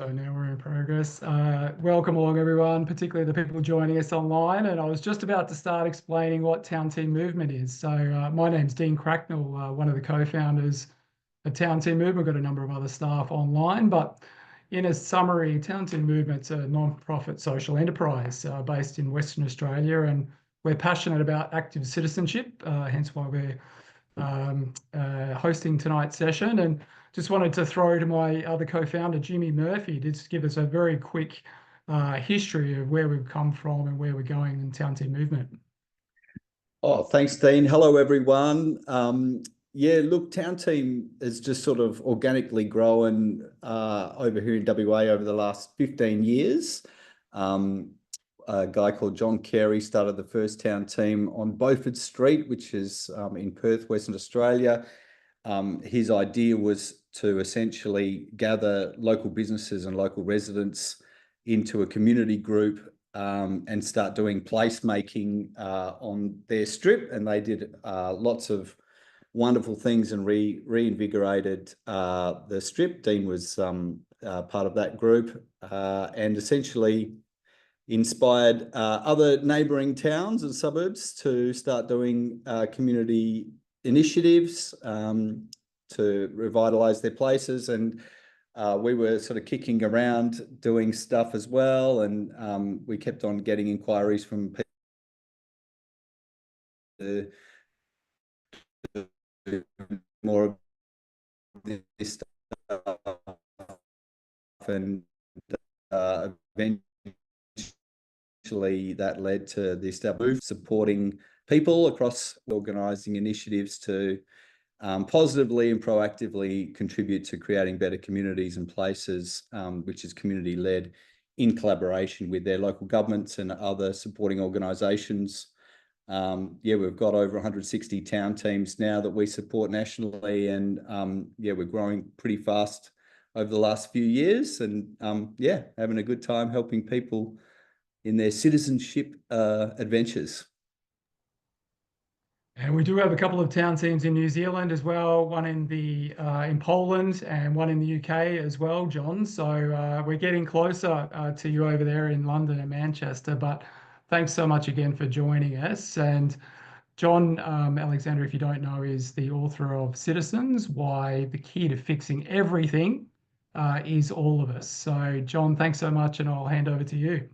So now we're in progress. Welcome along, everyone, particularly the people joining us online. And I was just about to start explaining what Town Team Movement is. So my name's Dean Cracknell, one of the co-founders of Town Team Movement. We've got a number of other staff online, but in a summary, Town Team Movement's a non-profit social enterprise based in Western Australia, and we're passionate about active citizenship, hence why we're hosting tonight's session. And just wanted to throw to my other co-founder, Jimmy Murphy, to just give us a very quick history of where we've come from and where we're going in Town Team Movement. Oh, thanks, Dean. Hello, everyone. Yeah, look, Town Team has just sort of organically grown over here in WA over the last 15 years. A guy called John Carey started the first Town Team on Beaufort Street, which is in Perth, Western Australia. His idea was to essentially gather local businesses and local residents into a community group and start doing placemaking on their strip. And they did lots of wonderful things and reinvigorated the strip. Dean was part of that group and essentially inspired other neighbouring towns and suburbs to start doing community initiatives to revitalise their places. And we were sort of kicking around doing stuff as well, and we kept on getting inquiries from people more of this stuff, and eventually that led to the establishment supporting people across organising initiatives to positively and proactively contribute to creating better communities and places, which is community-led in collaboration with their local governments and other supporting organisations. Yeah, we've got over 160 town teams now that we support nationally, and yeah, we're growing pretty fast over the last few years, and yeah, having a good time helping people in their citizenship adventures. And we do have a couple of town teams in New Zealand as well, one in Poland and one in the UK as well, John. So we're getting closer to you over there in London and Manchester. But thanks so much again for joining us. And Jon Alexander, if you don't know, is the author of Citizens: Why the Key to Fixing Everything is All of Us. So Jon, thanks so much, and I'll hand over to you.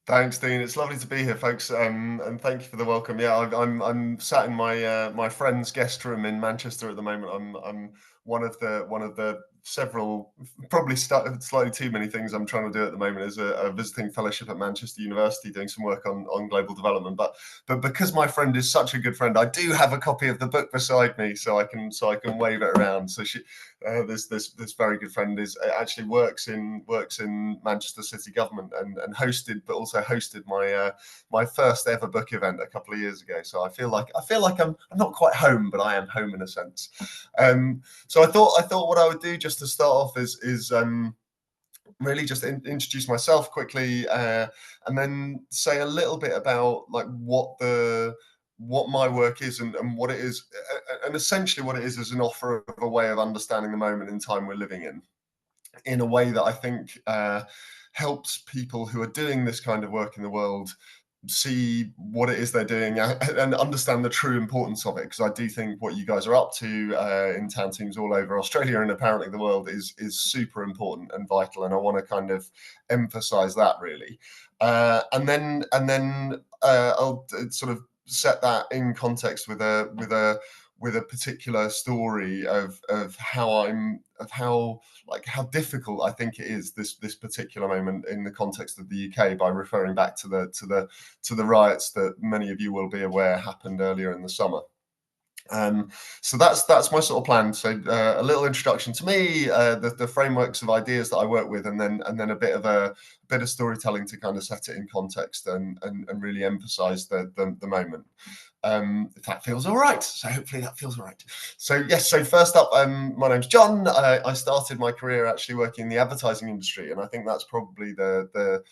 Thanks, Dean. It's lovely to be here, folks, and thank you for the welcome. Yeah, I'm sat in my my friend's guest room in Manchester at the moment. I'm one of the several, probably slightly too many things I'm trying to do at the moment is a visiting fellowship at Manchester University, doing some work on global development. But because my friend is such a good friend, I do have a copy of the book beside me, so I can wave it around. So this very good friend actually works in Manchester City government and hosted my first ever book event a couple of years ago. So I feel like I'm not quite home, but I am home in a sense. So I thought what I would do just to start off is really just introduce myself quickly, and then say a little bit about like what my work is and what it is, and essentially what it is an offer of a way of understanding the moment in time we're living in a way that I think helps people who are doing this kind of work in the world see what it is they're doing and understand the true importance of it, because I do think what you guys are up to in town teams all over Australia and apparently the world is super important and vital, and I want to kind of emphasize that really, and then I'll sort of set that in context with a particular story of how difficult I think it is this particular moment in the context of the UK, by referring back to the riots that many of you will be aware happened earlier in the summer. So that's my sort of plan. So a little introduction to me, the frameworks of ideas that I work with, and then a bit of storytelling to kind of set it in context and really emphasize the moment. If that feels all right. So hopefully that feels all right. So yes, so first up, my name's Jon. I started my career actually working in the advertising industry, and I think that's probably the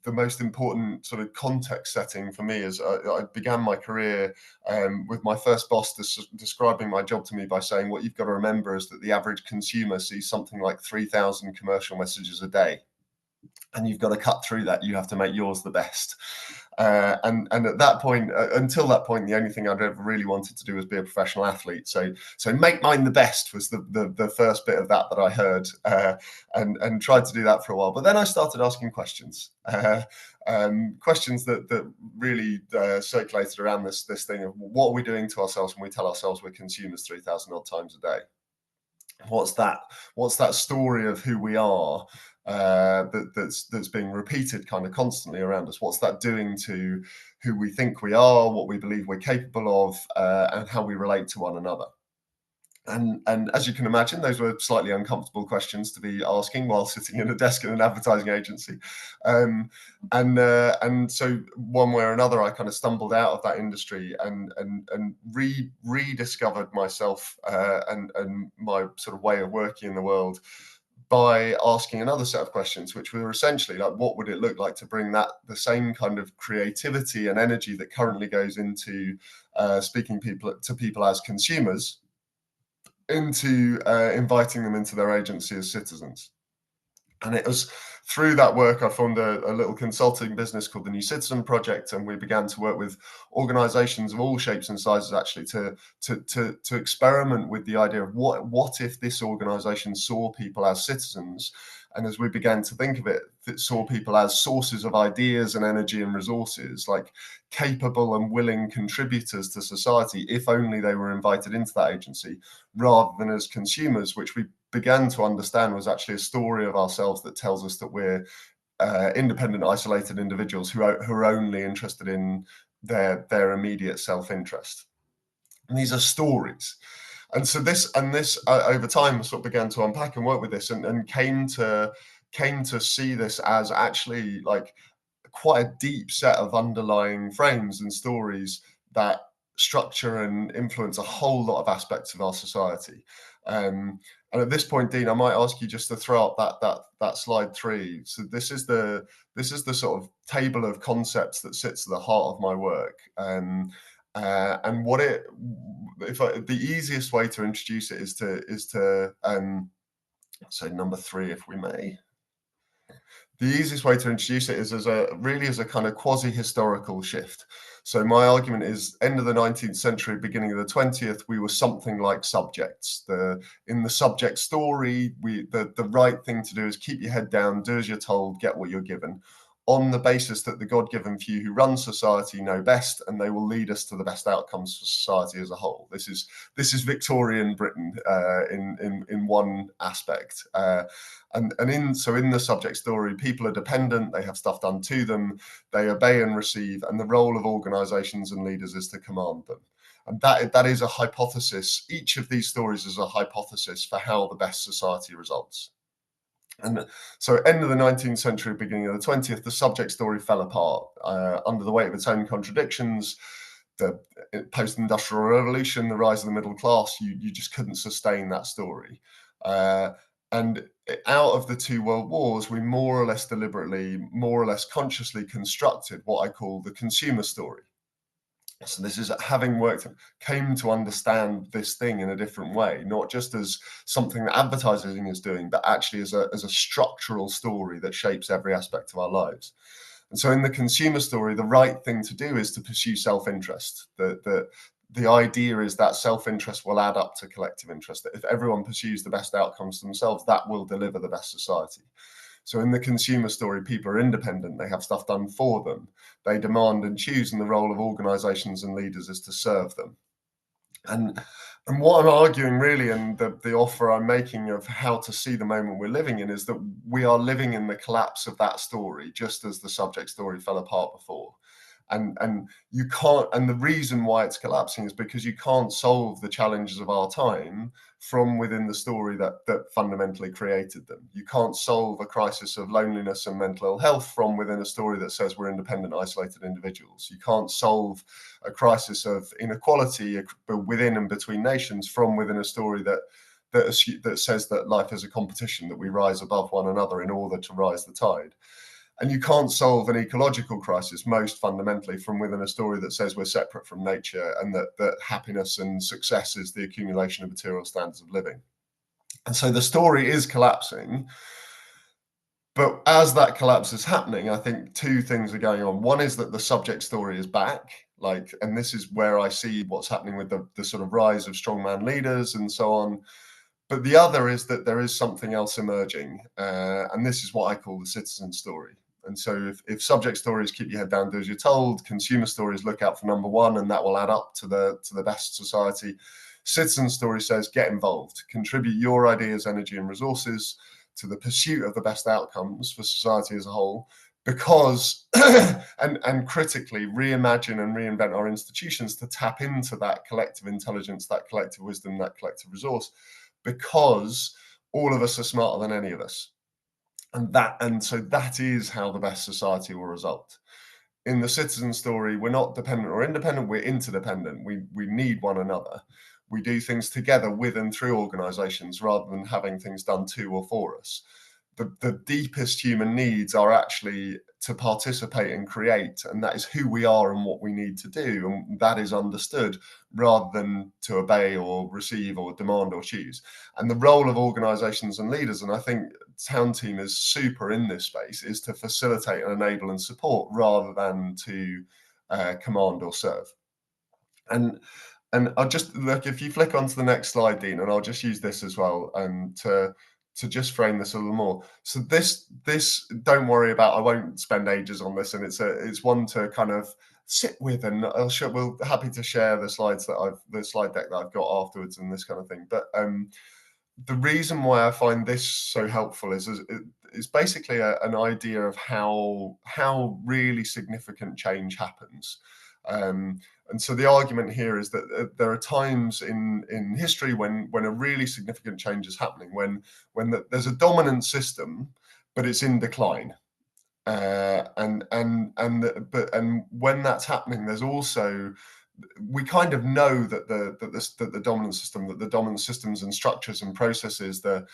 the most important sort of context setting for me is I began my career with my first boss describing my job to me by saying, what you've got to remember is that the average consumer sees something like 3,000 commercial messages a day. And you've got to cut through that. You have to make yours the best. And at that point, until that point, the only thing I'd ever really wanted to do was be a professional athlete. So make mine the best was the first bit of that I heard, and tried to do that for a while. But then I started asking questions, questions that really circulated around this thing of, what are we doing to ourselves when we tell ourselves we're consumers 3,000 odd times a day? What's that story of who we are that's being repeated kind of constantly around us? What's that doing to who we think we are, what we believe we're capable of, and how we relate to one another? And as you can imagine, those were slightly uncomfortable questions to be asking while sitting in a desk in an advertising agency. And so one way or another, I kind of stumbled out of that industry and rediscovered myself and my sort of way of working in the world by asking another set of questions, which were essentially like, what would it look like to bring the same kind of creativity and energy that currently goes into speaking to people as consumers, into inviting them into their agency as citizens. And it was through that work I formed a little consulting business called the New Citizen Project, and we began to work with organizations of all shapes and sizes actually to experiment with the idea of what if this organization saw people as citizens, and as we began to think of it, saw people as sources of ideas and energy and resources, like capable and willing contributors to society if only they were invited into that agency, rather than as consumers, which we began to understand was actually a story of ourselves that tells us that we're independent, isolated individuals who are only interested in their immediate self-interest. And these are stories. And so this over time sort of began to unpack and work with this, and came to see this as actually like quite a deep set of underlying frames and stories that structure and influence a whole lot of aspects of our society. And at this point, Dean, I might ask you just to throw up that slide 3. So this is the sort of table of concepts that sits at the heart of my work. And the easiest way to introduce it is to say number 3, if we may. The easiest way to introduce it is as a kind of quasi-historical shift. So my argument is, end of the 19th century, beginning of the 20th, we were something like subjects. In the subject story, the right thing to do is keep your head down, do as you're told, get what you're given, on the basis that the God-given few who run society know best, and they will lead us to the best outcomes for society as a whole. This is Victorian Britain in one aspect. And in the subject story, people are dependent, they have stuff done to them, they obey and receive, and the role of organizations and leaders is to command them. And that is a hypothesis. Each of these stories is a hypothesis for how the best society results. And so end of the 19th century, beginning of the 20th, the subject story fell apart under the weight of its own contradictions. The post-industrial revolution, the rise of the middle class, you just couldn't sustain that story. And out of the 2 world wars, we more or less deliberately, more or less consciously constructed what I call the consumer story. So this is, having worked, came to understand this thing in a different way, not just as something that advertising is doing, but actually as a structural story that shapes every aspect of our lives. And so in the consumer story, the right thing to do is to pursue self-interest. The idea is that self-interest will add up to collective interest, that if everyone pursues the best outcomes for themselves, that will deliver the best society. So in the consumer story, people are independent, they have stuff done for them, they demand and choose, and the role of organizations and leaders is to serve them. And what I'm arguing really, and the offer I'm making of how to see the moment we're living in, is that we are living in the collapse of that story, just as the subject story fell apart before. And you can't, and the reason why it's collapsing is because you can't solve the challenges of our time from within the story that fundamentally created them. You can't solve a crisis of loneliness and mental ill health from within a story that says we're independent, isolated individuals. You can't solve a crisis of inequality within and between nations from within a story that says that life is a competition, that we rise above one another in order to rise the tide. And you can't solve an ecological crisis most fundamentally from within a story that says we're separate from nature and that happiness and success is the accumulation of material standards of living. And so the story is collapsing. But as that collapse is happening, I think two things are going on. One is that the subject story is back, and this is where I see what's happening with the sort of rise of strongman leaders and so on. But the other is that there is something else emerging, and this is what I call the citizen story. And so if subject stories keep your head down, do as you're told, consumer stories look out for number one, and that will add up to the best society. Citizen story says get involved, contribute your ideas, energy, and resources to the pursuit of the best outcomes for society as a whole, because and critically reimagine and reinvent our institutions to tap into that collective intelligence, that collective wisdom, that collective resource, because all of us are smarter than any of us. And so that is how the best society will result. In the citizen story, we're not dependent or independent, we're interdependent. We need one another. We do things together with and through organizations rather than having things done to or for us. The deepest human needs are actually to participate and create, and that is who we are and what we need to do, and that is understood rather than to obey or receive or demand or choose. And the role of organizations and leaders, and I think Town Team is super in this space, is to facilitate and enable and support rather than to command or serve. And I'll just look, if you flick onto the next slide, Dean, and I'll just use this as well to just frame this a little more. So this don't worry about, I won't spend ages on this, and it's one to kind of sit with, and we're happy to share the slide deck that I've got afterwards and this kind of thing. But the reason why I find this so helpful is basically an idea of how really significant change happens. And so the argument here is that there are times in history when a really significant change is happening, when there's a dominant system, but it's in decline. And when that's happening, there's also, we kind of know that the dominant system, that the dominant systems and structures and processes, the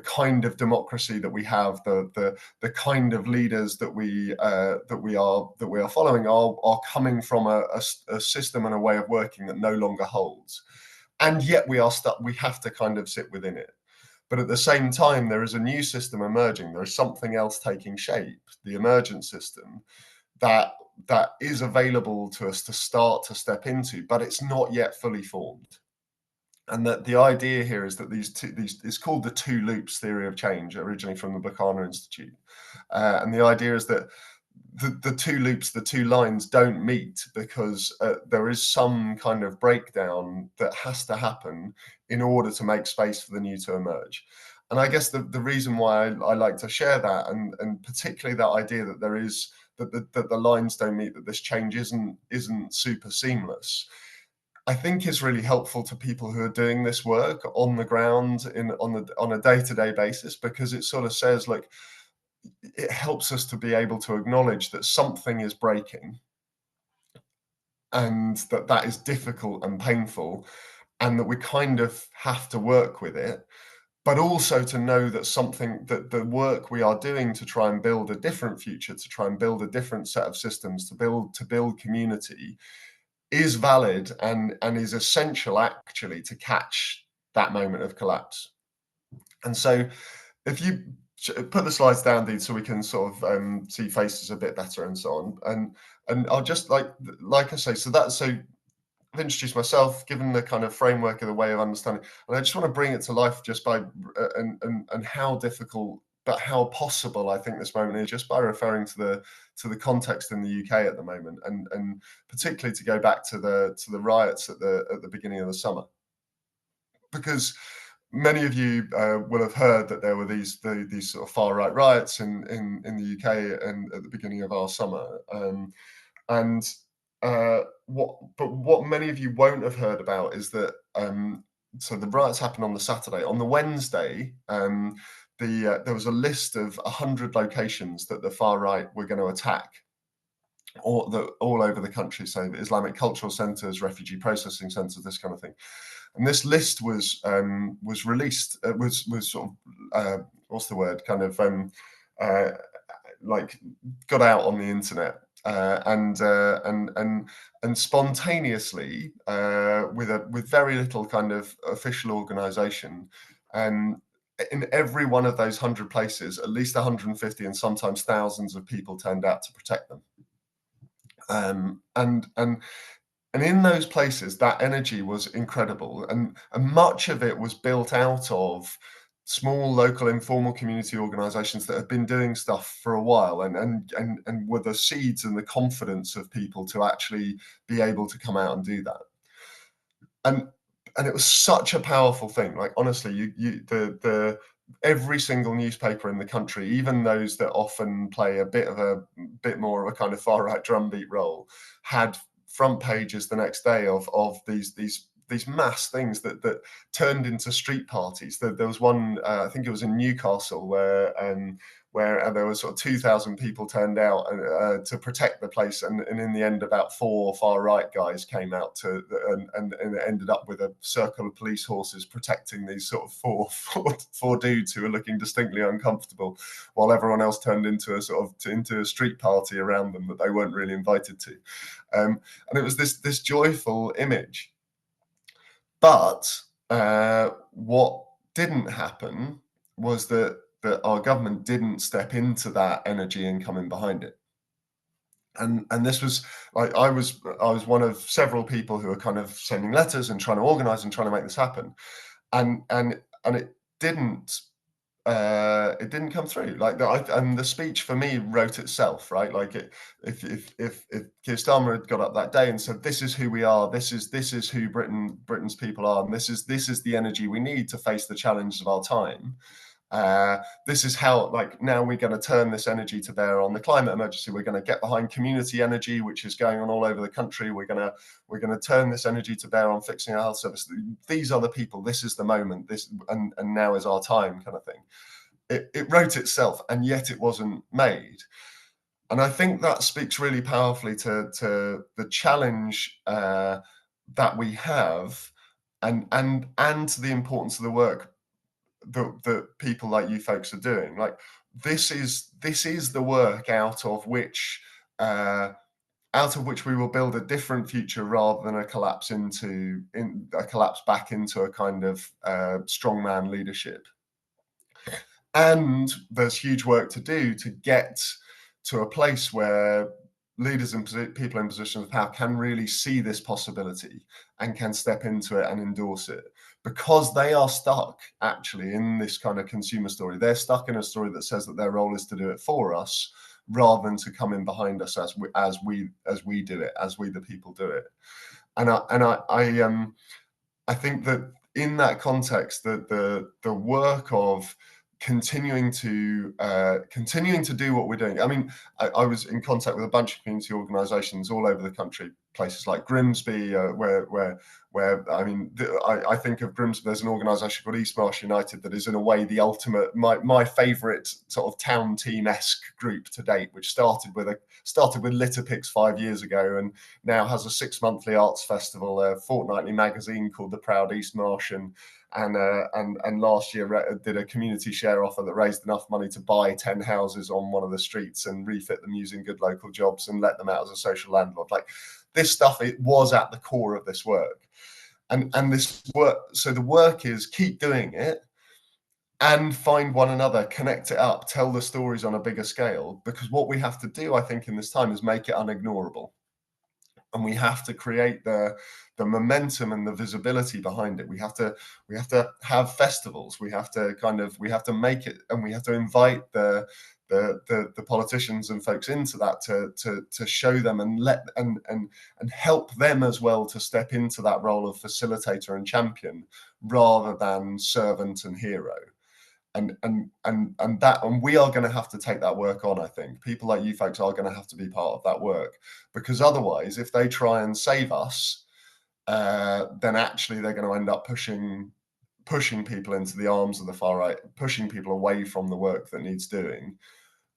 kind of democracy that we have, the kind of leaders that we are following are coming from a system and a way of working that no longer holds, and yet we are stuck. We have to kind of sit within it. But at the same time, there is a new system emerging. There is something else taking shape, the emergent system, that is available to us to start to step into, but it's not yet fully formed. And that the idea here is that these it's called the two loops theory of change, originally from the Buchanan Institute. And the idea is that the two loops, the two lines don't meet because there is some kind of breakdown that has to happen in order to make space for the new to emerge. And I guess the reason why I like to share that, and particularly that idea that there is that the lines don't meet, that this change isn't super seamless, I think is really helpful to people who are doing this work on the ground on a day-to-day basis, because it sort of says, look, it helps us to be able to acknowledge that something is breaking and that is difficult and painful, and that we kind of have to work with it, but also to know that that the work we are doing to try and build a different future, to try and build a different set of systems, to build community, is valid and is essential actually to catch that moment of collapse. And so if you put the slides down, Dean, so we can sort of see faces a bit better and so on. And I'll just like I say, so I've introduced myself, given the kind of framework of the way of understanding, and I just want to bring it to life just by and how difficult but how possible I think this moment is, just by referring to the context in the UK at the moment, and particularly to go back to the riots at the beginning of the summer, because many of you will have heard that there were these sort of far right riots in the UK and at the beginning of our summer, what many of you won't have heard about is that so the riots happened on the Saturday. On the Wednesday, there was a list of 100 locations that the far right were going to attack, all over the country. So Islamic cultural centres, refugee processing centres, this kind of thing. And this list was released. Was sort of what's the word? Kind of like got out on the internet and spontaneously with very little kind of official organization, in every one of those 100 places, at least 150 and sometimes thousands of people turned out to protect them. And in those places, that energy was incredible, and much of it was built out of small local informal community organizations that have been doing stuff for a while, and were the seeds and the confidence of people to actually be able to come out and do that. And it was such a powerful thing. Like, honestly, every single newspaper in the country, even those that often play a bit more of a kind of far right drumbeat role, had front pages the next day of these mass things that turned into street parties. There was one, I think it was in Newcastle, where there was sort of 2,000 people turned out to protect the place, and in the end about 4 far right guys came out and it ended up with a circle of police horses protecting these sort of four dudes who were looking distinctly uncomfortable, while everyone else turned into a street party around them that they weren't really invited to. And it was this joyful image. But what didn't happen was that our government didn't step into that energy and come in behind it. And this was like, I was one of several people who were kind of sending letters and trying to organize and trying to make this happen. And it didn't come through. Like, and the speech for me wrote itself, right? Like, if Keir Starmer had got up that day and said, "This is who we are. This is who Britain's people are, and this is the energy we need to face the challenges of our time. This is how, like, now we're going to turn this energy to bear on the climate emergency. We're going to get behind community energy, which is going on all over the country. We're going to turn this energy to bear on fixing our health service. These are the people. This is the moment. And now is our time," kind of thing. It wrote itself, and yet it wasn't made. And I think that speaks really powerfully to the challenge that we have, and to the importance of the work that people like you folks are doing. Like, this is the work out of which we will build a different future, rather than a collapse back into a kind of strongman leadership. And there's huge work to do to get to a place where leaders and people in positions of power can really see this possibility and can step into it and endorse it, because they are stuck actually in this kind of consumer story. They're stuck in a story that says that their role is to do it for us, rather than to come in behind us as we do it, as we the people do it. And I think that in that context, that the work of continuing to do what we're doing. I mean, I was in contact with a bunch of community organisations all over the country, places like Grimsby, where I mean, I think of Grimsby. There's an organisation called East Marsh United that is, in a way, the ultimate, my favourite sort of town team-esque group to date, which started with litter picks 5 years ago, and now has a 6-monthly arts festival, a fortnightly magazine called The Proud East Marsh, and last year did a community share offer that raised enough money to buy 10 houses on one of the streets and refit them using good local jobs and let them out as a social landlord. Like, this stuff, it was at the core of this work. And this work, so the work is keep doing it and find one another, connect it up, tell the stories on a bigger scale, because what we have to do, I think, in this time is make it unignorable. And we have to create the momentum and the visibility behind it. We have to have festivals. We have to make it, and we have to invite the politicians and folks into that to show them and help them as well to step into that role of facilitator and champion, rather than servant and hero. And we are going to have to take that work on. I think people like you folks are going to have to be part of that work, because otherwise, if they try and save us, then actually they're going to end up pushing people into the arms of the far right, pushing people away from the work that needs doing.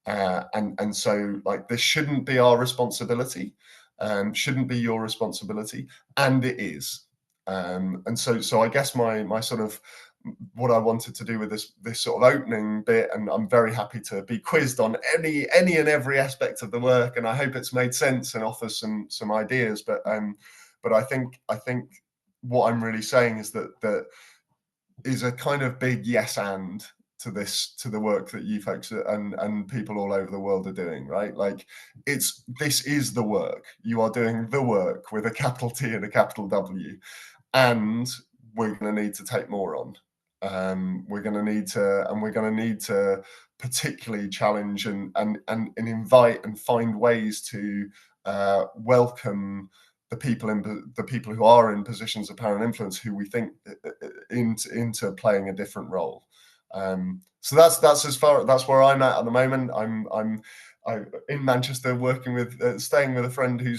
And so, like, this shouldn't be our responsibility, shouldn't be your responsibility, and it is. And so I guess my what I wanted to do with this sort of opening bit, and I'm very happy to be quizzed on any and every aspect of the work, and I hope it's made sense and offers some ideas. But I think what I'm really saying is that is a kind of big yes and to the work that you folks and people all over the world are doing, right? Like this is the work. You are doing the work with a capital T and a capital W, and we're going to need to take more on. We're going to need to particularly challenge and invite and find ways to welcome the people who are in positions of power and influence, who we think into playing a different role. So that's where I'm at the moment. I'm in Manchester, working with staying with a friend who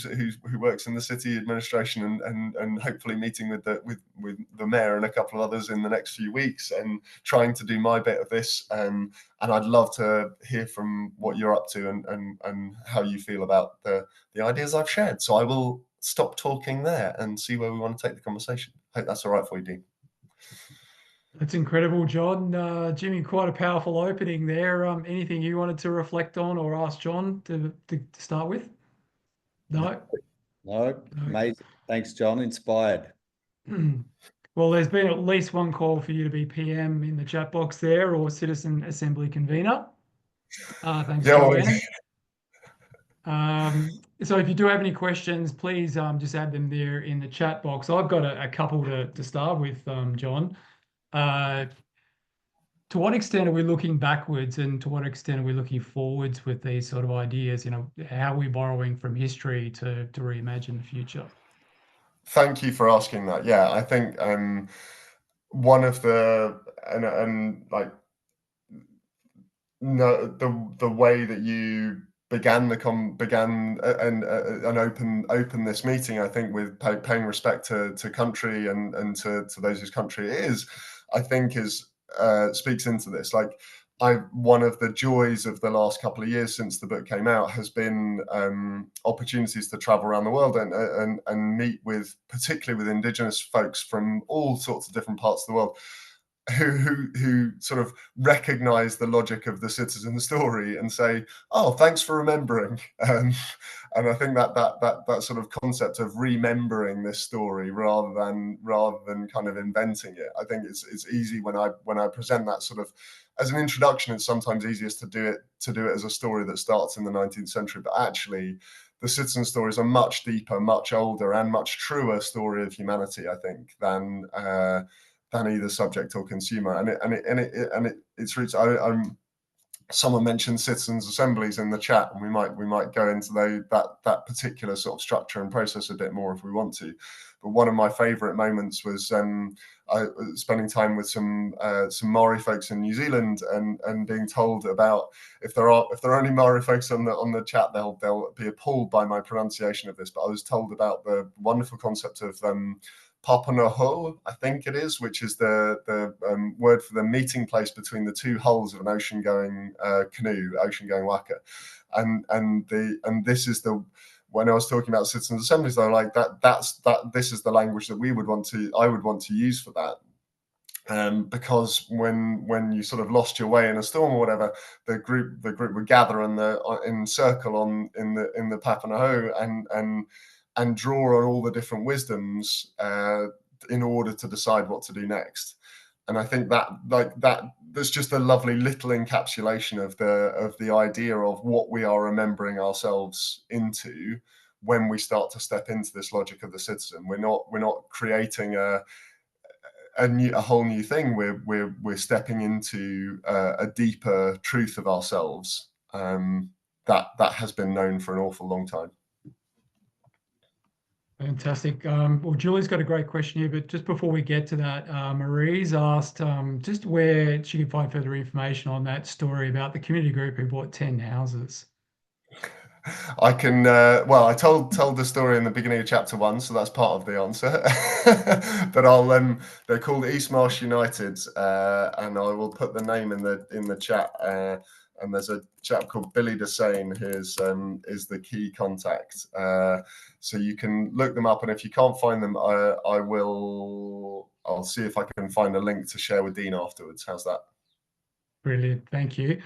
works in the city administration, and hopefully meeting with the mayor and a couple of others in the next few weeks, and trying to do my bit of this. And I'd love to hear from what you're up to and how you feel about the ideas I've shared. So I will stop talking there and see where we want to take the conversation. Hope that's all right for you, Dean. That's incredible, John. Jimmy, quite a powerful opening there. Anything you wanted to reflect on or ask John to start with? No? No, amazing. Thanks, John. Inspired. Well, there's been at least one call for you to be PM in the chat box there, or Citizen Assembly Convener. Thanks, Joanne. So if you do have any questions, please just add them there in the chat box. I've got a couple to start with, John. To what extent are we looking backwards, and to what extent are we looking forwards with these sort of ideas? How are we borrowing from history to reimagine the future? Thank you for asking that. Yeah, I think one of the the way that you began and open this meeting, I think, with paying respect to country and to those whose country it is, I think speaks into this. Like, one of the joys of the last couple of years since the book came out has been opportunities to travel around the world and meet particularly with Indigenous folks from all sorts of different parts of the world, who sort of recognize the logic of the citizen story and say, "Oh, thanks for remembering." And I think that sort of concept of remembering this story rather than kind of inventing it. I think it's easy when I present that sort of as an introduction. It's sometimes easiest to do it as a story that starts in the 19th century, but actually the citizen story is a much deeper, much older, and much truer story of humanity, I think, than either subject or consumer. And it's roots. Someone mentioned citizens' assemblies in the chat, and we might go into that particular sort of structure and process a bit more if we want to. But one of my favourite moments was spending time with some Maori folks in New Zealand, and being told about, if there are any Maori folks on the chat, they'll be appalled by my pronunciation of this. But I was told about the wonderful concept of Papanoho, I think it is, which is the word for the meeting place between the two hulls of an ocean-going canoe, ocean-going waka, and this is when I was talking about citizens' assemblies, they were like, this is the language that I would want to use for that. Because when you sort of lost your way in a storm or whatever, the group would gather in circle in the Papanoho and draw on all the different wisdoms in order to decide what to do next. And I think there's just a lovely little encapsulation of the idea of what we are remembering ourselves into when we start to step into this logic of the citizen. We're not creating a whole new thing. We're stepping into a deeper truth of ourselves that has been known for an awful long time. Fantastic. Well, Julie's got a great question here, but just before we get to that, Marie's asked just where she can find further information on that story about the community group who bought 10 houses. I can, I told the story in the beginning of chapter 1, so that's part of the answer. But they're called East Marsh United, and I will put the name in the chat. and there's a chap called Billy Desane who is the key contact. So you can look them up, and if you can't find them, I'll see if I can find a link to share with Dean afterwards. How's that? Brilliant, thank you.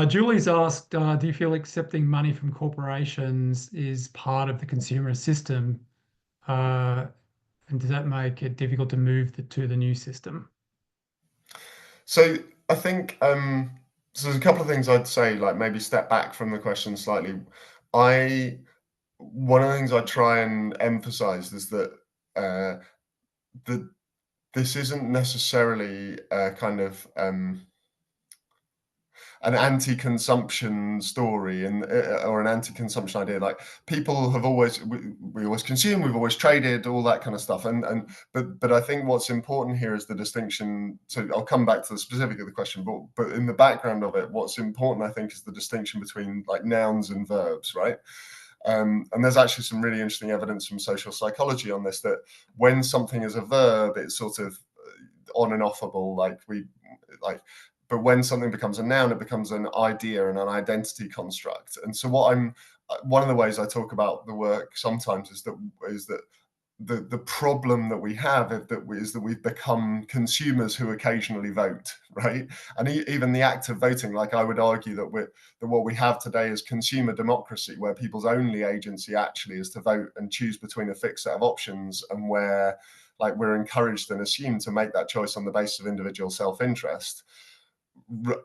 Julie's asked, do you feel accepting money from corporations is part of the consumer system? And does that make it difficult to move to the new system? So I think so there's a couple of things I'd say, like maybe step back from the question slightly. One of the things I try and emphasize is that this isn't necessarily a kind of an anti-consumption story and or an anti-consumption idea. Like, people have always, we always consume, we've always traded, all that kind of stuff. But I think what's important here is the distinction. So I'll come back to the specific of the question, but in the background of it, what's important, I think, is the distinction between like nouns and verbs, right? And there's actually some really interesting evidence from social psychology on this, that when something is a verb, it's sort of on and offable, but when something becomes a noun, it becomes an idea and an identity construct. And so one of the ways I talk about the work sometimes is that the problem that we have is that we've become consumers who occasionally vote, right? And even the act of voting, like, I would argue that what we have today is consumer democracy, where people's only agency actually is to vote and choose between a fixed set of options, and where, like, we're encouraged and assumed to make that choice on the basis of individual self-interest.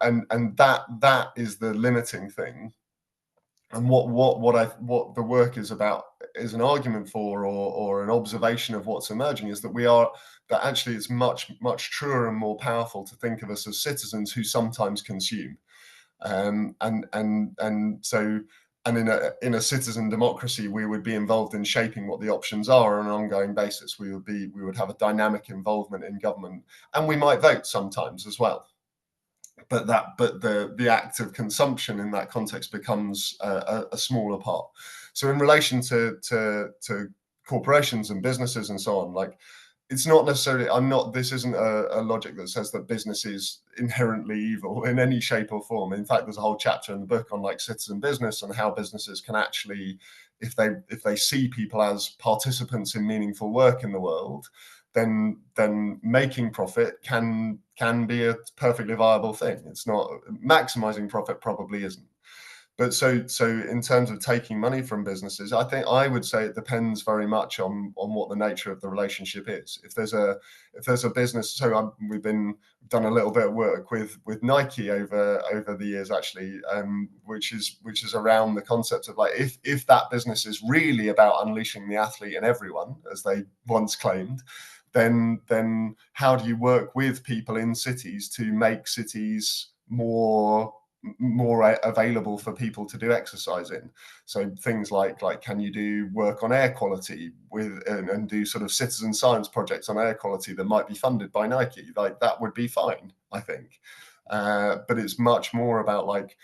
And that is the limiting thing. And what the work is about, is an argument for, or an observation of what's emerging, is that actually it's much truer and more powerful to think of us as citizens who sometimes consume. And in a citizen democracy, we would be involved in shaping what the options are on an ongoing basis. We would have a dynamic involvement in government, and we might vote sometimes as well. But the act of consumption in that context becomes a smaller part. So in relation to corporations and businesses and so on, like, it's not necessarily, this isn't a logic that says that business is inherently evil in any shape or form. In fact, there's a whole chapter in the book on, like, citizen business and how businesses can actually, if they see people as participants in meaningful work in the world, then making profit can be a perfectly viable thing. It's not, maximizing profit probably isn't. But so in terms of taking money from businesses, I would say it depends very much on what the nature of the relationship is. If there's a business, so we've done a little bit of work with Nike over the years, actually, which is around the concept of, like, if that business is really about unleashing the athlete in everyone, as they once claimed, then how do you work with people in cities to make cities more available for people to do exercise in? So things like can you do work on air quality and do sort of citizen science projects on air quality that might be funded by Nike? Like, that would be fine, I think. But it's much more about, like,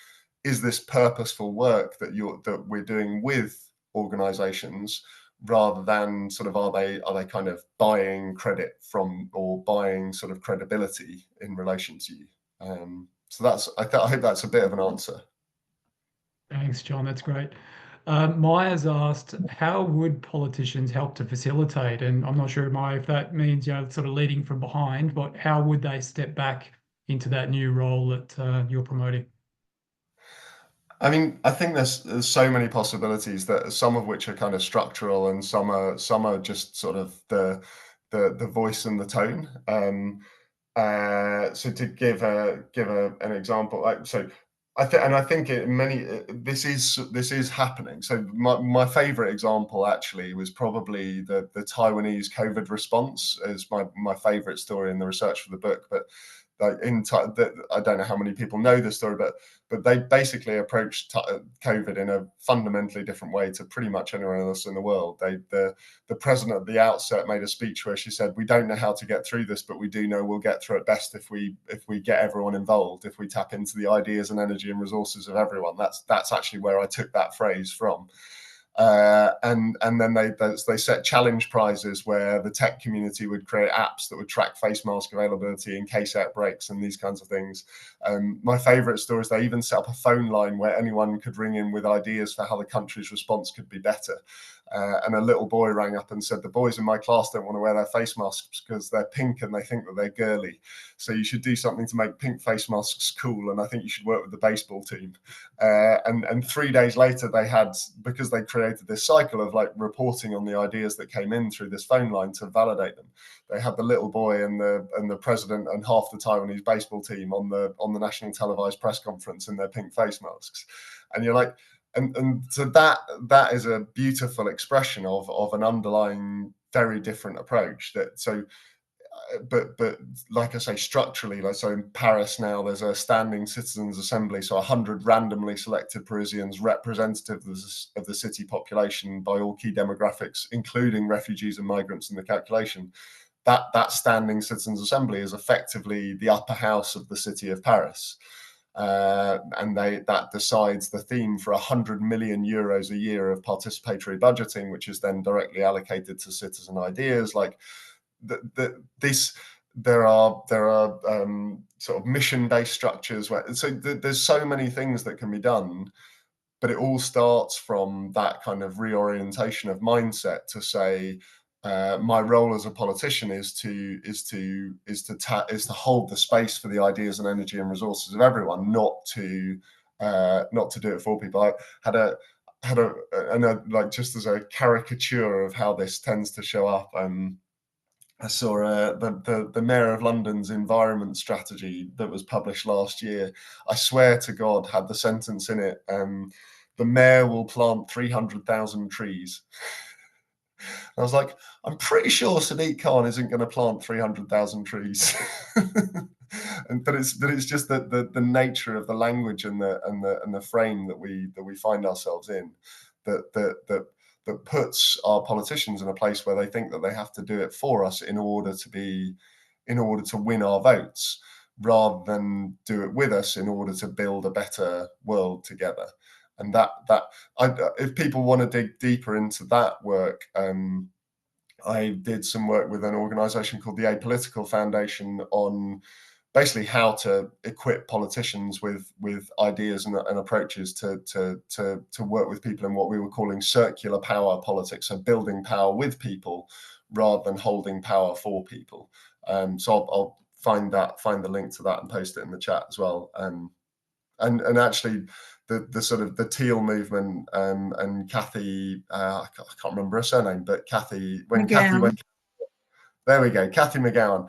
is this purposeful work that we're doing with organizations, rather than sort of are they kind of buying credit from, or buying sort of credibility in relation to you? So I hope that's a bit of an answer. Thanks, John. That's great. Maya's asked, how would politicians help to facilitate? And I'm not sure, Maya, if that means, sort of leading from behind, but how would they step back into that new role that you're promoting? I mean, I think there's so many possibilities, that some of which are kind of structural, and some are just sort of the voice and the tone. So to give an example, like, so I think this is happening. So my favorite example actually was probably the Taiwanese COVID response, is my favorite story in the research for the book. But like, I don't know how many people know this story, but they basically approached COVID in a fundamentally different way to pretty much anyone else in the world. The president at the outset made a speech where she said, "We don't know how to get through this, but we do know we'll get through it best if we get everyone involved, if we tap into the ideas and energy and resources of everyone." That's actually where I took that phrase from. And then they set challenge prizes where the tech community would create apps that would track face mask availability in case outbreaks and these kinds of things. My favorite story is they even set up a phone line where anyone could ring in with ideas for how the country's response could be better. And a little boy rang up and said, the boys in my class don't want to wear their face masks because they're pink and they think that they're girly. So you should do something to make pink face masks cool. And I think you should work with the baseball team. And 3 days later, they had, because they created this cycle of like reporting on the ideas that came in through this phone line to validate them. They had the little boy and the president and half the Taiwanese baseball team on the national televised press conference in their pink face masks. And you're like, and so that is a beautiful expression of an underlying very different approach. That so, but like I say, structurally, like so in Paris now, there's a standing citizens assembly, so 100 randomly selected Parisians, representative of the city population by all key demographics, including refugees and migrants in the calculation. That standing citizens assembly is effectively the upper house of the city of Paris. And that decides the theme for 100 million euros a year of participatory budgeting, which is then directly allocated to citizen ideas. Like there are sort of mission-based structures where there's so many things that can be done, but it all starts from that kind of reorientation of mindset to say, my role as a politician is to hold the space for the ideas and energy and resources of everyone, not to do it for people. I had a like, just as a caricature of how this tends to show up. I saw the Mayor of London's environment strategy that was published last year. I swear to God, had the sentence in it: the mayor will plant 300,000 trees. I was like, I'm pretty sure Sadiq Khan isn't going to plant 300,000 trees. but it's just the nature of the language and the frame that we find ourselves in that puts our politicians in a place where they think that they have to do it for us in order to win our votes, rather than do it with us in order to build a better world together. And if people want to dig deeper into that work, I did some work with an organization called the Apolitical Foundation on basically how to equip politicians with ideas and approaches to work with people in what we were calling circular power politics, so building power with people rather than holding power for people. So I'll find the link to that and post it in the chat as well. And actually, the sort of the Teal movement, and Kathy, I can't remember her surname, but Kathy, Kathy went, there we go, Kathy McGowan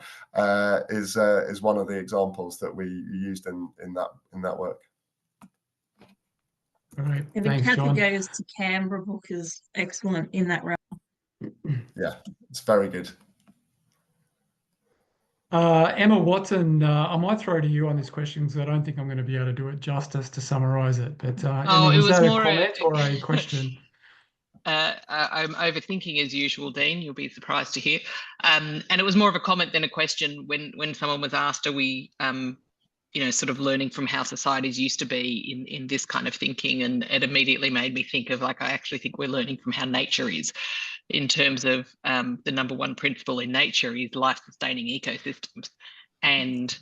is one of the examples that we used in that work. All right, the thanks, Kathy John. Goes to Canberra book is excellent in that realm. Yeah, it's very good. Emma Watson, I might throw to you on this question because I don't think I'm going to be able to do it justice to summarize it. But Emma, was that a comment or a question? I'm overthinking as usual, Dean. You'll be surprised to hear. And it was more of a comment than a question when someone was asked, are we, sort of learning from how societies used to be in this kind of thinking? And it immediately made me think of, like, I actually think we're learning from how nature is, in terms of the number one principle in nature is life-sustaining ecosystems. And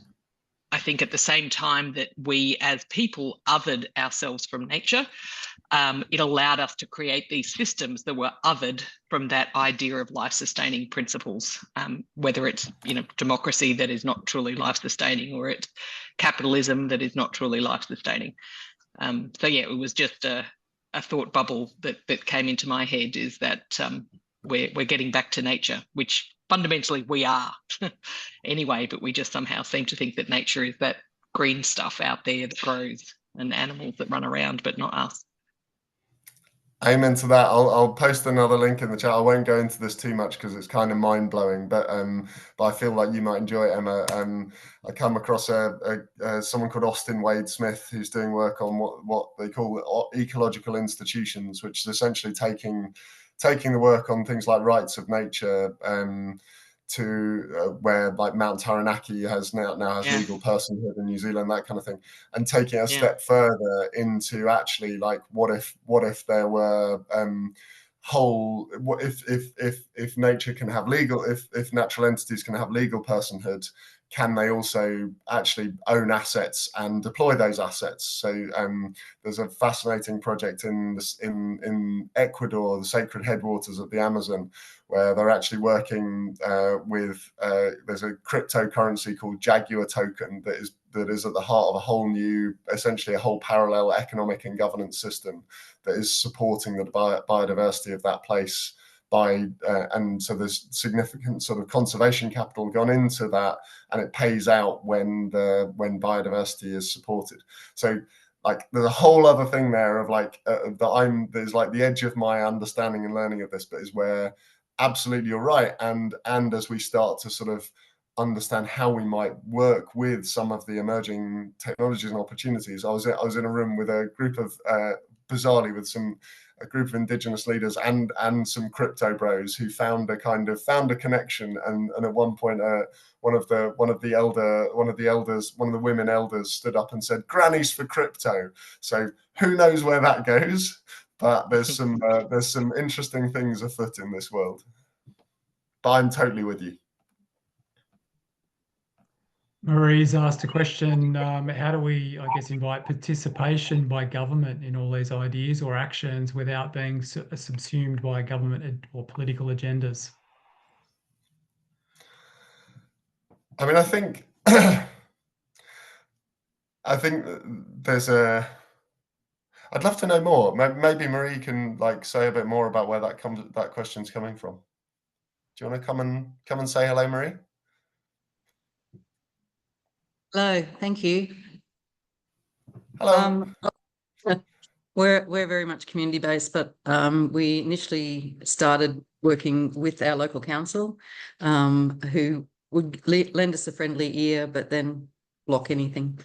I think at the same time that we as people othered ourselves from nature, it allowed us to create these systems that were othered from that idea of life-sustaining principles, whether it's democracy that is not truly life-sustaining, or it's capitalism that is not truly life-sustaining. So yeah, it was just a thought bubble that came into my head, is that we're getting back to nature, which fundamentally we are anyway, but we just somehow seem to think that nature is that green stuff out there that grows and animals that run around, but not us. Amen to that. I'll post another link in the chat. I won't go into this too much because it's kind of mind-blowing, but I feel like you might enjoy it, Emma. I come across someone called Austin Wade Smith, who's doing work on what they call ecological institutions, which is essentially taking the work on things like rights of nature to where like Mount Taranaki has now has legal personhood in New Zealand, that kind of thing, and taking it a step further into actually like what if there were if nature can have legal, if natural entities can have legal personhood, can they also actually own assets and deploy those assets? So there's a fascinating project in Ecuador, the sacred headwaters of the Amazon, where they're actually working with there's a cryptocurrency called Jaguar token that is at the heart of a whole new, essentially a whole parallel economic and governance system that is supporting the biodiversity of that place. And so there's significant sort of conservation capital gone into that, and it pays out when biodiversity is supported. So like there's a whole other thing there of like there's like the edge of my understanding and learning of this, but is where absolutely you're right. And as we start to sort of understand how we might work with some of the emerging technologies and opportunities, I was in a room with a group of bizarrely with a group of indigenous leaders and some crypto bros who found a connection, and at one point one of the women elders stood up and said, "Grannies for crypto." So who knows where that goes, but there's some interesting things afoot in this world. But I'm totally with you. Marie's asked a question, how do we, I guess, invite participation by government in all these ideas or actions without being subsumed by government or political agendas? I mean, I think there's I'd love to know more. Maybe Marie can like say a bit more about where that question's coming from. Do you want to come and say hello, Marie? Hello, thank you. Hello. We're very much community based, but we initially started working with our local council, who would lend us a friendly ear, but then block anything.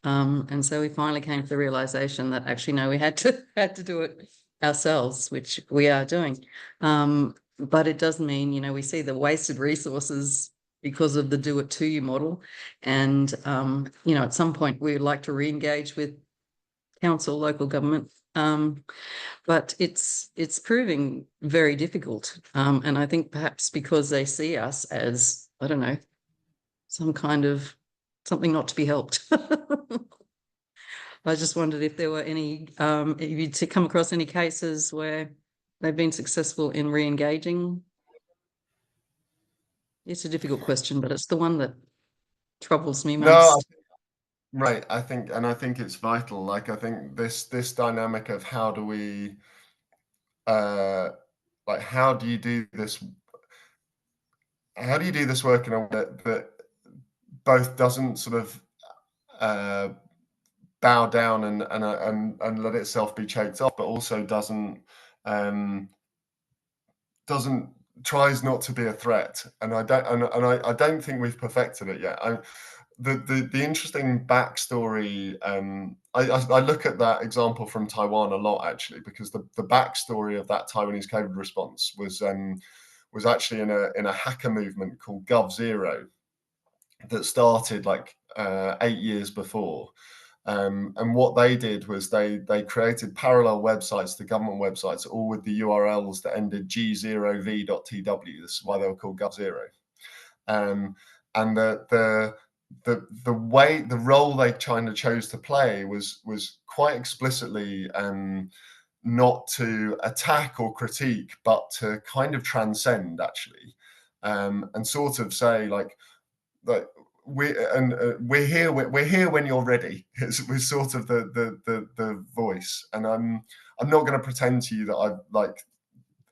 And so we finally came to the realization that actually no, we had to do it ourselves, which we are doing. But it does mean, you know, we see the wasted resources because of the do it to you model. And, you know, at some point we would like to re-engage with council, local government. But it's proving very difficult. And I think perhaps because they see us as, I don't know, some kind of something not to be helped. I just wondered if there were any, if you'd come across any cases where they've been successful in re-engaging. It's a difficult question, but it's the one that troubles me most. No, right. I think it's vital. Like, I think this dynamic of how do we, like, how do you do this work in a way that both doesn't sort of bow down and let itself be choked off, but also tries not to be a threat. And I don't think we've perfected it yet. The interesting backstory, I look at that example from Taiwan a lot, actually, because the backstory of that Taiwanese COVID response was actually in a hacker movement called GovZero that started like 8 years before. And what they did was they created parallel websites to government websites, all with the URLs that ended g0v.tw. This is why they were called GovZero. And the role they kind of chose to play was quite explicitly not to attack or critique, but to kind of transcend, actually, and sort of say like we're here when you're ready. We're sort of the voice, and I'm not going to pretend to you that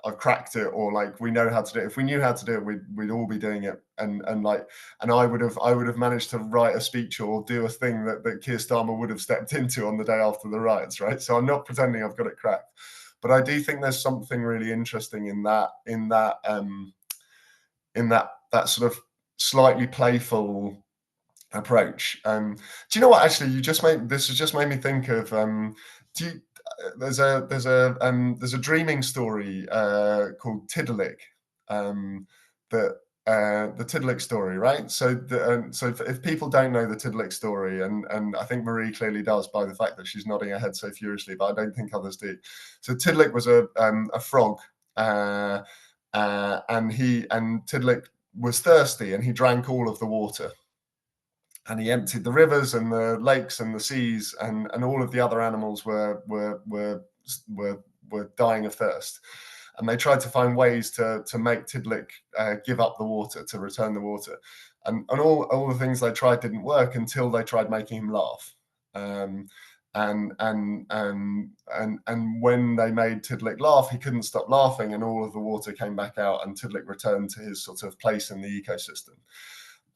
I've cracked it, or like we know how to do it. If we knew how to do it, we'd all be doing it, and I would have managed to write a speech or do a thing that Keir Starmer would have stepped into on the day after the riots, right? So I'm not pretending I've got it cracked, but I do think there's something really interesting in that sort of slightly playful approach. Do you know what? Actually, this has just made me think of. There's a dreaming story called Tiddalik that the Tidlick story, right? So if people don't know the Tidlick story, and I think Marie clearly does by the fact that she's nodding her head so furiously, but I don't think others do. So Tidlick was a frog, and Tidlick was thirsty, and he drank all of the water, and he emptied the rivers and the lakes and the seas, and all of the other animals were dying of thirst. And they tried to find ways to make Tidlick give up the water, to return the water, and all the things they tried didn't work until they tried making him laugh. And when they made Tidlick laugh, he couldn't stop laughing, and all of the water came back out, and Tidlick returned to his sort of place in the ecosystem.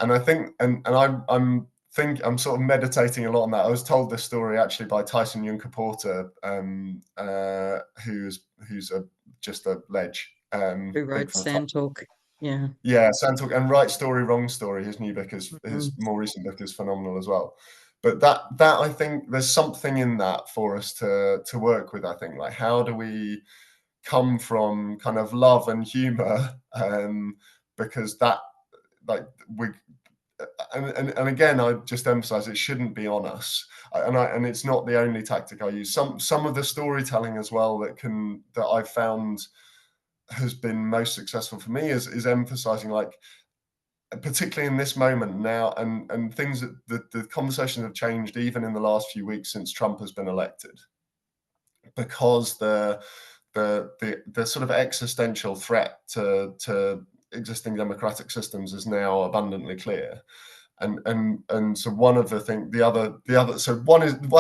And I think, and I'm sort of meditating a lot on that. I was told this story actually by Tyson Yunker Porter, who's just a ledge. Who wrote Sand Talk? Yeah, Sand Talk, and Right Story, Wrong Story. His new book is his more recent book is phenomenal as well. But that I think there's something in that for us to work with. I think, like, how do we come from kind of love and humor, because that, like, and again, I just emphasize it shouldn't be on us, and it's not the only tactic I use. Some of the storytelling as well that I've found has been most successful for me is emphasizing, like, particularly in this moment now, and things that the conversations have changed even in the last few weeks since Trump has been elected, because the sort of existential threat to existing democratic systems is now abundantly clear. And so one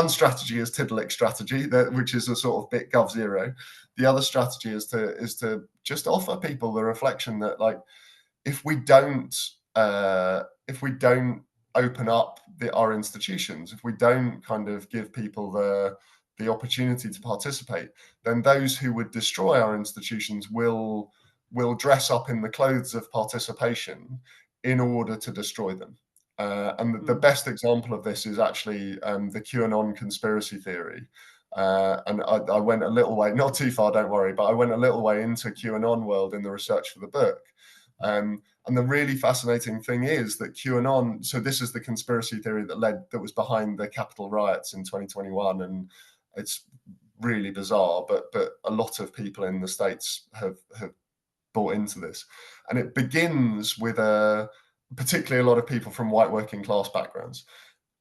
strategy is Tidlick strategy, which is a sort of bit Gov Zero. The other strategy is to just offer people the reflection that, like, if we don't open up our institutions, if we don't kind of give people the opportunity to participate, then those who would destroy our institutions will dress up in the clothes of participation in order to destroy them. And the best example of this is actually the QAnon conspiracy theory. And I went a little way, not too far, don't worry, but I went a little way into QAnon world in the research for the book. And the really fascinating thing is that QAnon, so this is the conspiracy theory that was behind the Capitol riots in 2021, and it's really bizarre, but a lot of people in the States have bought into this. And it begins with particularly a lot of people from white working class backgrounds.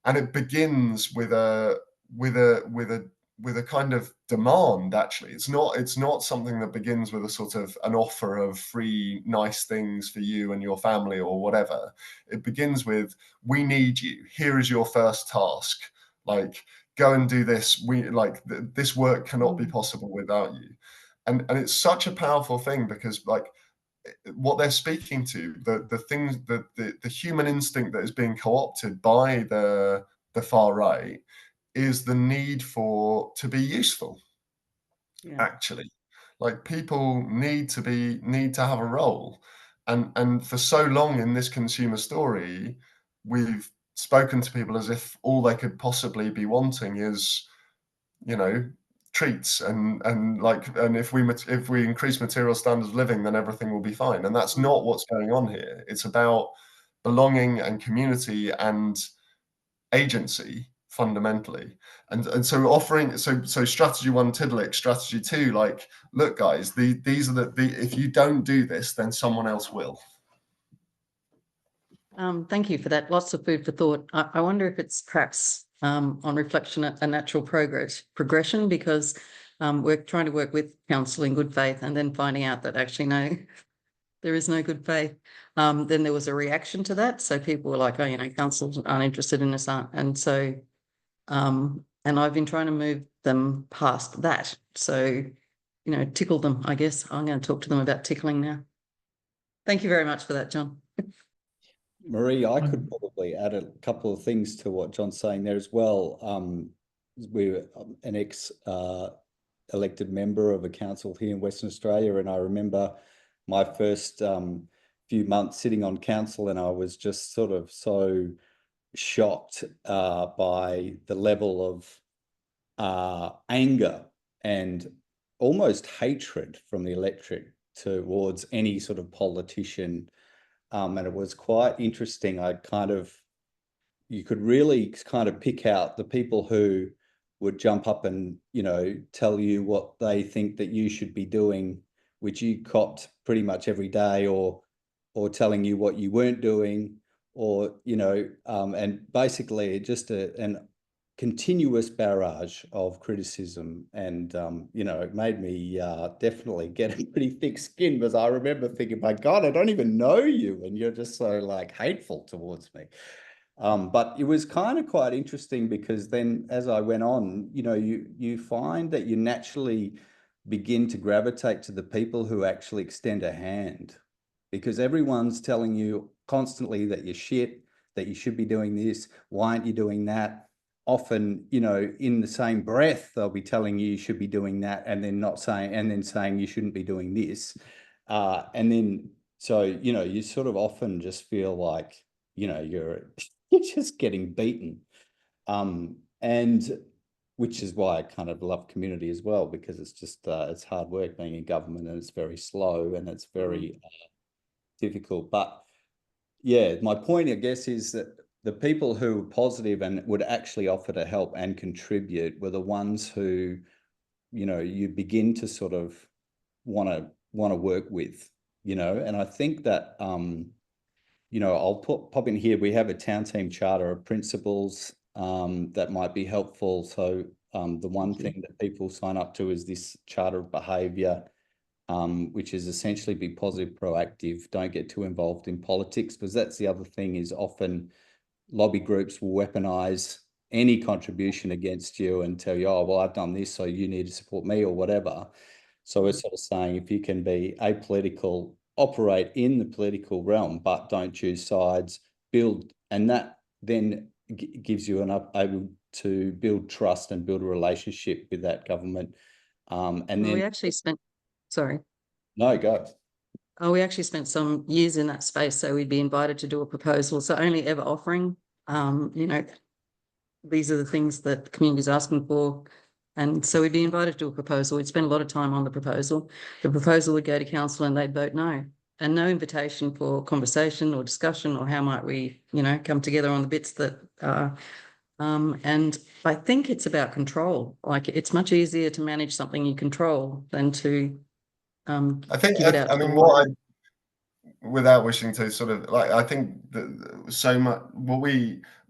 And it begins with a kind of demand. Actually, it's not something that begins with a sort of an offer of free nice things for you and your family or whatever. It begins with, we need you. Here is your first task. Like, go and do this. This work cannot be possible without you. And it's such a powerful thing, because, like, what they're speaking to, the things, the human instinct that is being co-opted by the far right is the need to be useful. Actually, like, people need to have a role, and for so long in this consumer story, we've spoken to people as if all they could possibly be wanting is, treats, and if we increase material standards of living, then everything will be fine. And that's not what's going on here. It's about belonging and community and agency, fundamentally. And so offering, so strategy one, Tidlick, strategy two, like, look guys, these are if you don't do this, then someone else will. Thank you for that. Lots of food for thought. I wonder if it's perhaps on reflection a natural progression, because we're trying to work with council in good faith, and then finding out that actually no, there is no good faith. Then there was a reaction to that. So people were like, oh, councils aren't interested in us. And so, and I've been trying to move them past that. So, tickle them, I guess. I'm going to talk to them about tickling now. Thank you very much for that, John. Marie, I could probably add a couple of things to what John's saying there as well. We're an elected member of a council here in Western Australia, and I remember my first few months sitting on council, and I was just sort of so shocked by the level of anger and almost hatred from the electorate towards any sort of politician and it was quite interesting. You could really kind of pick out the people who would jump up and, you know, tell you what they think that you should be doing, which you copped pretty much every day, or telling you what you weren't doing, or, you know, and basically just an continuous barrage of criticism. And, you know, it made me definitely get a pretty thick skin, because I remember thinking, my God, I don't even know you, and you're just so like hateful towards me. But it was kind of quite interesting, because then as I went on, you know, you find that you naturally begin to gravitate to the people who actually extend a hand, because everyone's telling you constantly that you're shit, that you should be doing this, why aren't you doing that? Often, you know, in the same breath, they'll be telling you should be doing that, and then saying you shouldn't be doing this. And then, so, you know, you sort of often just feel like, you know, you're just getting beaten. And which is why I kind of love community as well, because it's just, it's hard work being in government, and it's very slow, and it's very difficult. But yeah, my point, I guess, is that the people who were positive and would actually offer to help and contribute were the ones who, you know, you begin to sort of want to work with, you know. And I think that, you know, I'll pop in here. We have a town team charter of principles that might be helpful. So the one thing that people sign up to is this charter of behaviour, which is essentially be positive, proactive, don't get too involved in politics, because that's the other thing, is often lobby groups will weaponize any contribution against you and tell you, oh, well, I've done this, so you need to support me, or whatever. So we're sort of saying, if you can be apolitical, operate in the political realm, but don't choose sides, build, and that then gives you able to build trust and build a relationship with that government. And then we actually spent, sorry. No, go. Oh, we actually spent some years in that space. So we'd be invited to do a proposal. So only ever offering, you know, these are the things that the community is asking for. And so we'd be invited to do a proposal. We'd spend a lot of time on the proposal. The proposal would go to council and they'd vote no. And no invitation for conversation or discussion, or how might we, you know, come together on the bits that and I think it's about control. Like, it's much easier to manage something you control than to I think, give it out. I mean, without wishing to sort of like, I think that so much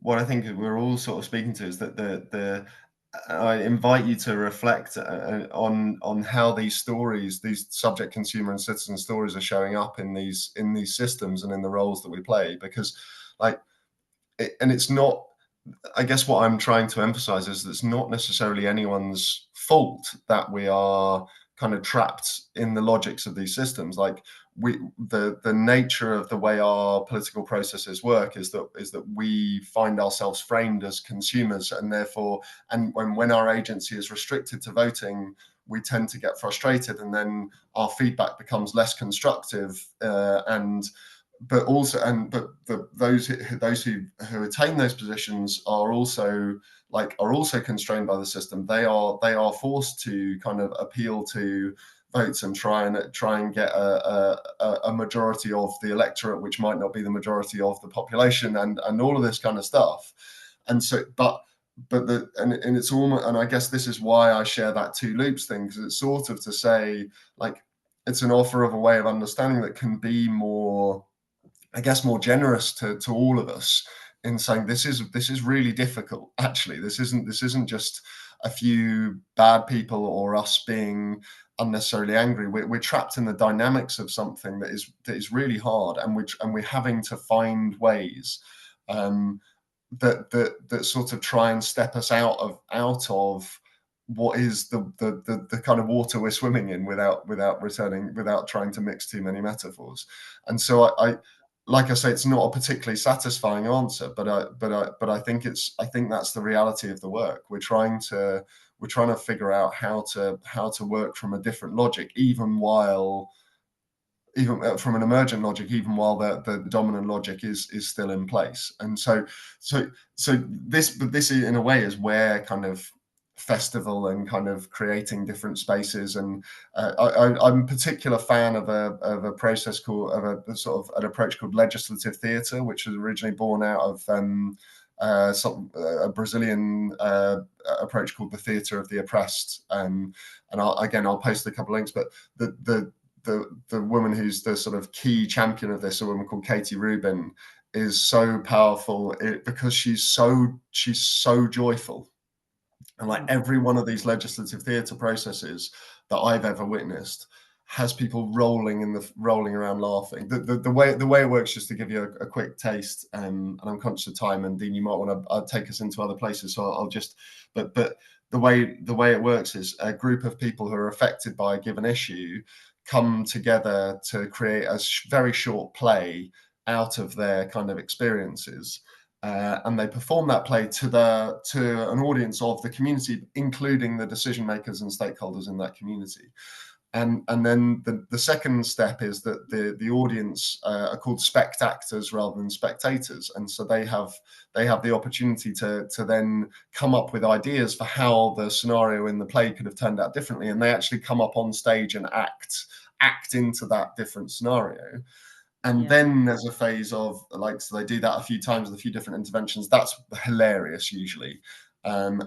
what I think we're all sort of speaking to is that I invite you to reflect on how these stories, these subject, consumer, and citizen stories, are showing up in these systems and in the roles that we play. Because, like, and it's not, I guess what I'm trying to emphasize is that it's not necessarily anyone's fault that we are kind of trapped in the logics of these systems. Like, the nature of the way our political processes work is that we find ourselves framed as consumers, and therefore, and when our agency is restricted to voting, we tend to get frustrated, and then our feedback becomes less constructive, but those who attain those positions are also constrained by the system. They are forced to kind of appeal to votes and try and get a majority of the electorate, which might not be the majority of the population, and all of this kind of stuff. And so, and it's almost, and I guess this is why I share that two loops thing, because it's sort of to say, like, it's an offer of a way of understanding that can be more, I guess, more generous to all of us, in saying this is really difficult. Actually, this isn't just a few bad people or us being unnecessarily angry. We're trapped in the dynamics of something that is really hard, and we're having to find ways that sort of try and step us out of what is the kind of water we're swimming in, without trying to mix too many metaphors. And so I like I say, it's not a particularly satisfying answer, but I think that's the reality of the work. We're trying to figure out how to work from a different logic, even from an emergent logic, even while the dominant logic is still in place. And so this in a way is where kind of festival and kind of creating different spaces. And I'm a particular fan of a process called, of a sort of an approach called legislative theatre, which was originally born out of a Brazilian approach called the theatre of the oppressed. And I'll post a couple of links, but the woman who's the sort of key champion of this, a woman called Katie Rubin, is so powerful because she's so joyful. And like every one of these legislative theatre processes that I've ever witnessed has people rolling around laughing. The way it works, just to give you a quick taste, and I'm conscious of time, and Dean, you might want to take us into other places, so I'll just, but the way it works is a group of people who are affected by a given issue come together to create a very short play out of their kind of experiences. And they perform that play to an audience of the community, including the decision makers and stakeholders in that community. And then the second step is that the audience are called spectators rather than spectators, and so they have the opportunity to then come up with ideas for how the scenario in the play could have turned out differently, and they actually come up on stage and act into that different scenario. And then there's a phase of like, so they do that a few times with a few different interventions. That's hilarious usually. And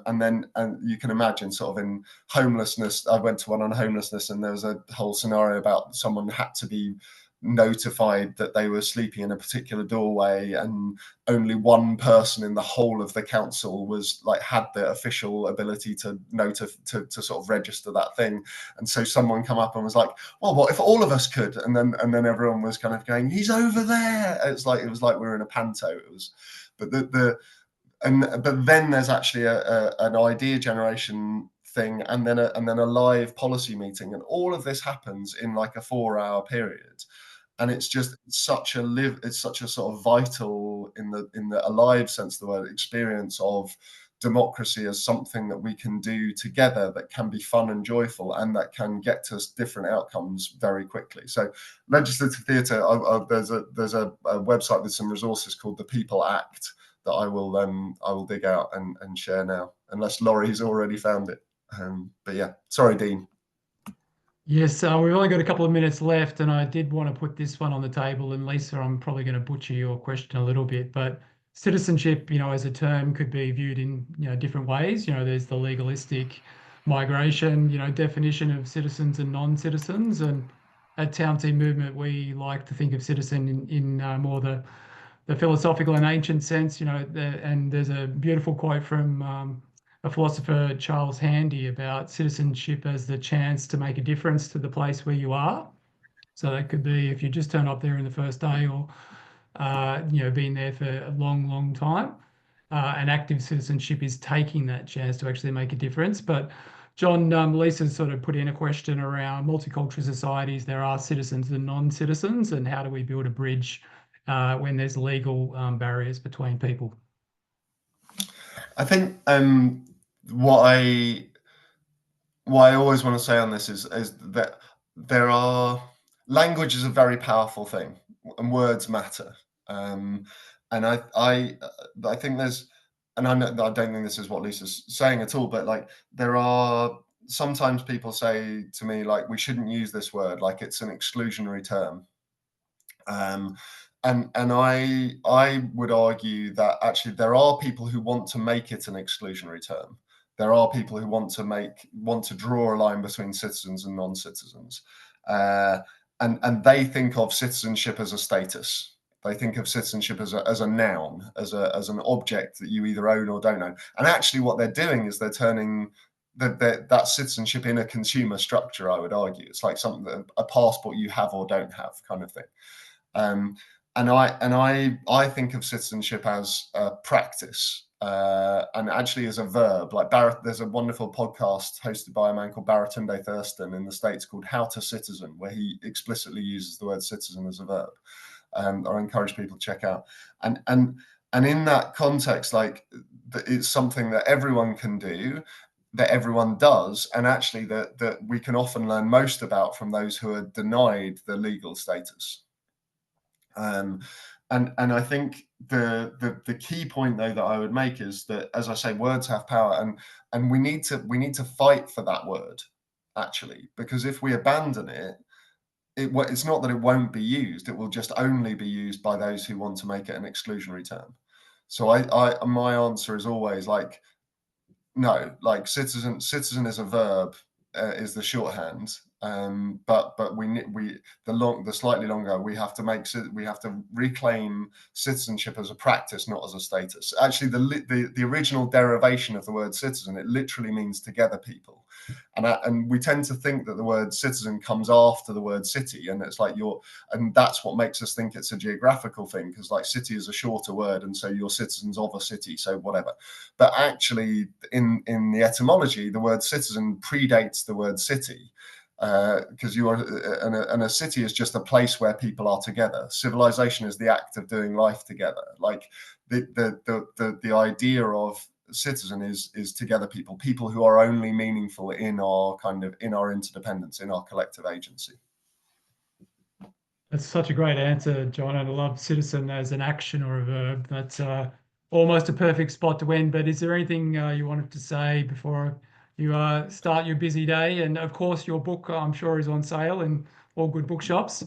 you can imagine sort of in homelessness, I went to one on homelessness, and there was a whole scenario about someone had to be notified that they were sleeping in a particular doorway, and only one person in the whole of the council was like, had the official ability to sort of register that thing. And so someone come up and was like, well, what if all of us could? And then everyone was kind of going, he's over there. It was like we were in a panto. It was, but but then there's actually an idea generation thing, and then a live policy meeting, and all of this happens in like a 4-hour period. And it's just such a sort of vital, in the alive sense of the word, experience of democracy as something that we can do together, that can be fun and joyful, and that can get to different outcomes very quickly. So legislative theatre, there's a website with some resources called The People Act that I will dig out and share now, unless Laurie's already found it. But yeah, sorry, Dean. Yes, we've only got a couple of minutes left, and I did want to put this one on the table. And Lisa, I'm probably going to butcher your question a little bit, but citizenship, as a term, could be viewed in different ways. There's the legalistic migration, definition of citizens and non-citizens, and at Town Team Movement, we like to think of citizen in more the philosophical and ancient sense. And there's a beautiful quote from a philosopher, Charles Handy, about citizenship as the chance to make a difference to the place where you are. So that could be if you just turn up there in the first day, or been there for a long, long time. And active citizenship is taking that chance to actually make a difference. But John, Lisa sort of put in a question around multicultural societies. There are citizens and non-citizens, and how do we build a bridge when there's legal barriers between people? I think what I always want to say on this is that language is a very powerful thing, and words matter. And I think there's, and I don't think this is what Lisa's saying at all, but like there are sometimes people say to me like, we shouldn't use this word, like it's an exclusionary term. And I would argue that actually there are people who want to make it an exclusionary term. There are people who want to draw a line between citizens and non-citizens, and they think of citizenship as a status. They think of citizenship as a noun, as an object that you either own or don't own. And actually, what they're doing is they're turning that citizenship in a consumer structure. I would argue it's like something, a passport you have or don't have, kind of thing. And I think of citizenship as a practice, and actually as a verb. Like there's a wonderful podcast hosted by a man called Baratunde Thurston in the States called How to Citizen, where he explicitly uses the word citizen as a verb. I encourage people to check out. And in that context, like it's something that everyone can do, that everyone does, and actually that we can often learn most about from those who are denied the legal status. And I think the key point though that I would make is that, as I say, words have power, and we need to fight for that word, actually, because if we abandon it, it's not that it won't be used, it will just only be used by those who want to make it an exclusionary term. So my answer is always like, no, like citizen is a verb, is the shorthand, but the slightly longer, we have to reclaim citizenship as a practice, not as a status. Actually, the original derivation of the word citizen, it literally means together people, and we tend to think that the word citizen comes after the word city, and it's like and that's what makes us think it's a geographical thing, because like city is a shorter word, and so you're citizens of a city, so whatever. But actually, in the etymology, the word citizen predates the word city, because and a city is just a place where people are together. Civilization is the act of doing life together. Like the idea of citizen is together people who are only meaningful in our interdependence, in our collective agency. That's such a great answer, John, and I love citizen as an action or a verb. That's almost a perfect spot to end. But is there anything you wanted to say before you start your busy day? And of course, your book, I'm sure, is on sale in all good bookshops.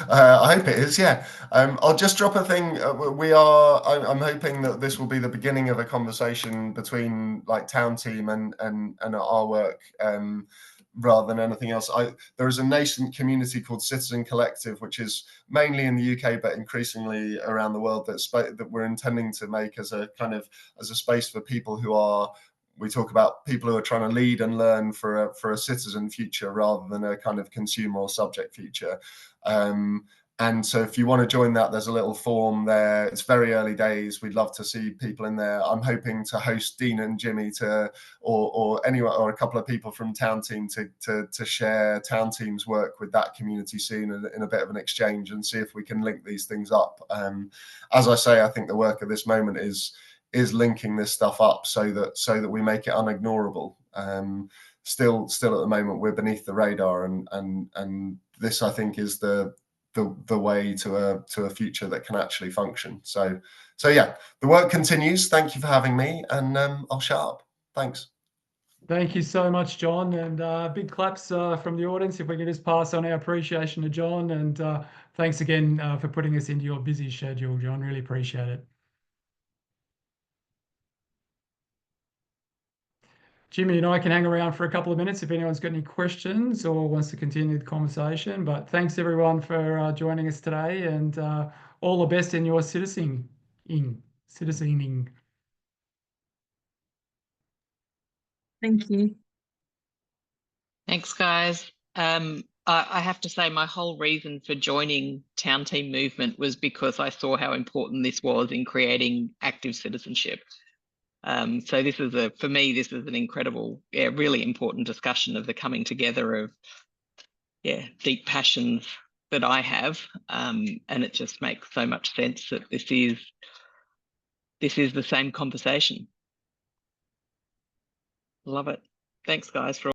I hope it is, yeah. I'll just drop a thing. I'm hoping that this will be the beginning of a conversation between like Town Team and our work, rather than anything else. There is a nascent community called Citizen Collective, which is mainly in the UK, but increasingly around the world, that we're intending to make as a space for people who are, we talk about people who are trying to lead and learn for a citizen future rather than a kind of consumer or subject future. And so if you want to join that, there's a little form there. It's very early days. We'd love to see people in there. I'm hoping to host Dean and Jimmy or anyone, or a couple of people from Town Team to share Town Team's work with that community scene in a bit of an exchange, and see if we can link these things up. As I say, I think the work of this moment is linking this stuff up so that we make it unignorable. Still at the moment, we're beneath the radar, and this, I think, is the way to a future that can actually function. So yeah, the work continues. Thank you for having me, and I'll shut up. Thanks. Thank you so much, John, and big claps from the audience if we can just pass on our appreciation to John, and thanks again for putting us into your busy schedule, John. Really appreciate it. Jimmy and I can hang around for a couple of minutes if anyone's got any questions or wants to continue the conversation. But thanks everyone for joining us today, and all the best in your citizening. Thank you. Thanks, guys. I have to say my whole reason for joining Town Team Movement was because I saw how important this was in creating active citizenship. So this is for me, this is an incredible, really important discussion of the coming together of, deep passions that I have. And it just makes so much sense that this is the same conversation. Love it. Thanks, guys, for